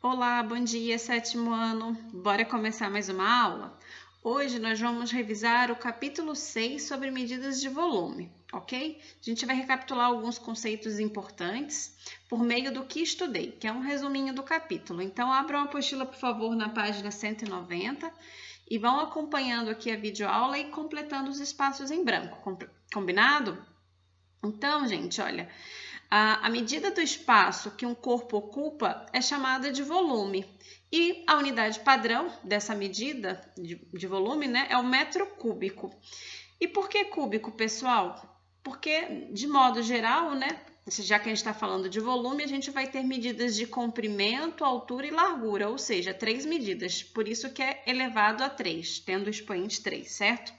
Olá, bom dia, sétimo ano. Bora começar mais uma aula? Hoje nós vamos revisar o capítulo 6 sobre medidas de volume, ok? A gente vai recapitular alguns conceitos importantes por meio do que estudei, que é um resuminho do capítulo. Então, abram a apostila, por favor, na página 190 e vão acompanhando aqui a videoaula e completando os espaços em branco, combinado? Então, gente, olha, a medida do espaço que um corpo ocupa é chamada de volume. E a unidade padrão dessa medida de volume, né, é o metro cúbico. E por que cúbico, pessoal? Porque, de modo geral, né, já que a gente está falando de volume, a gente vai ter medidas de comprimento, altura e largura, ou seja, 3 medidas. Por isso que é elevado a 3, tendo o expoente 3, certo?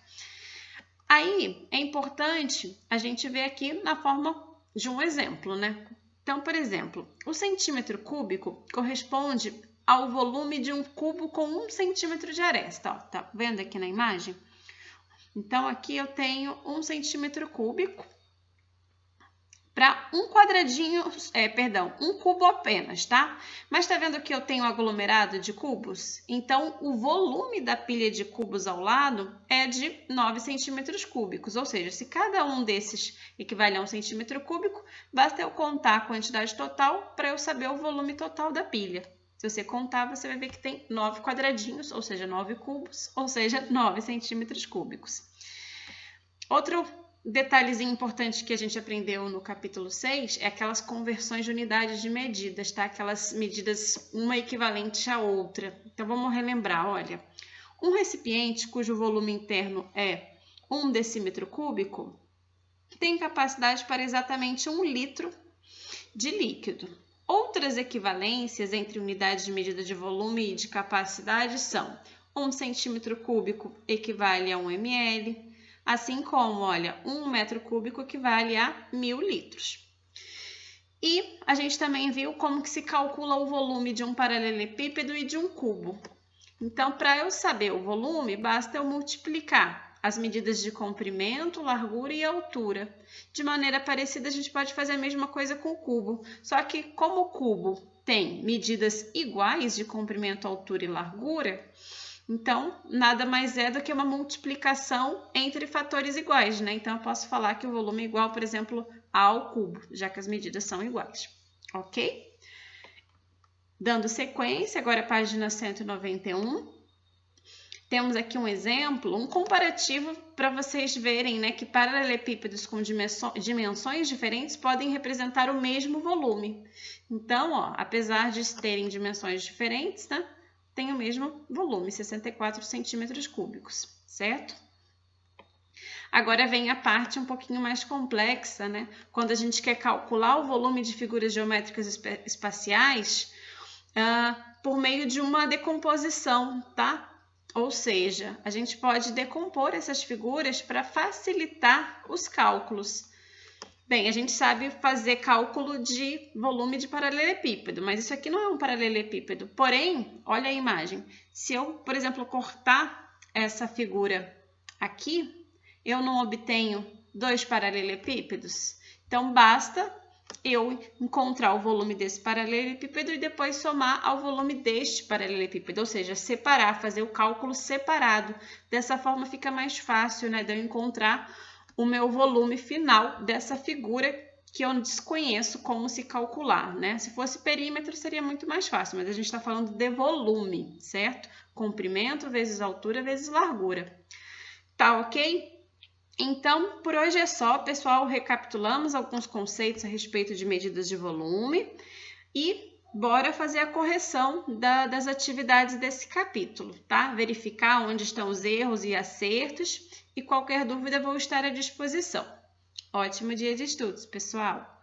Aí, é importante a gente ver aqui na forma de um exemplo, né? Então, por exemplo, o centímetro cúbico corresponde ao volume de um cubo com 1 centímetro de aresta. Ó, tá vendo aqui na imagem? Então, aqui eu tenho 1 centímetro cúbico para um quadradinho, um cubo apenas, tá? Mas tá vendo que eu tenho aglomerado de cubos? Então, o volume da pilha de cubos ao lado é de 9 centímetros cúbicos, ou seja, se cada um desses equivale a 1 centímetro cúbico, basta eu contar a quantidade total para eu saber o volume total da pilha. Se você contar, você vai ver que tem 9 quadradinhos, ou seja, 9 cubos, ou seja, 9 centímetros cúbicos. Outro detalhezinho importante que a gente aprendeu no capítulo 6 é aquelas conversões de unidades de medidas, tá? Aquelas medidas uma equivalente à outra. Então, vamos relembrar, olha. Um recipiente cujo volume interno é 1 decímetro cúbico tem capacidade para exatamente 1 litro de líquido. Outras equivalências entre unidades de medida de volume e de capacidade são 1 centímetro cúbico equivale a 1 ml, assim como, olha, 1 metro cúbico equivale a 1000 litros. E a gente também viu como que se calcula o volume de um paralelepípedo e de um cubo. Então, para eu saber o volume, basta eu multiplicar as medidas de comprimento, largura e altura. De maneira parecida, a gente pode fazer a mesma coisa com o cubo, só que como o cubo tem medidas iguais de comprimento, altura e largura, então, nada mais é do que uma multiplicação entre fatores iguais, né? Então, eu posso falar que o volume é igual, por exemplo, ao cubo, já que as medidas são iguais, ok? Dando sequência, agora a página 191. Temos aqui um exemplo, um comparativo para vocês verem, né, que paralelepípedos com dimensões diferentes podem representar o mesmo volume. Então, ó, apesar de terem dimensões diferentes, né, tem o mesmo volume, 64 centímetros cúbicos, certo? Agora vem a parte um pouquinho mais complexa, né? Quando a gente quer calcular o volume de figuras geométricas espaciais por meio de uma decomposição, tá? Ou seja, a gente pode decompor essas figuras para facilitar os cálculos. Bem, a gente sabe fazer cálculo de volume de paralelepípedo, mas isso aqui não é um paralelepípedo. Porém, olha a imagem. Se eu, por exemplo, cortar essa figura aqui, eu não obtenho 2 paralelepípedos. Então, basta eu encontrar o volume desse paralelepípedo e depois somar ao volume deste paralelepípedo, ou seja, separar, fazer o cálculo separado. Dessa forma fica mais fácil, né, de eu encontrar o meu volume final dessa figura que eu desconheço como se calcular, né? Se fosse perímetro seria muito mais fácil, mas a gente está falando de volume, certo? Comprimento vezes altura vezes largura. Tá ok? Então, por hoje é só, pessoal. Recapitulamos alguns conceitos a respeito de medidas de volume e bora fazer a correção das atividades desse capítulo, tá? Verificar onde estão os erros e acertos e qualquer dúvida vou estar à disposição. Ótimo dia de estudos, pessoal!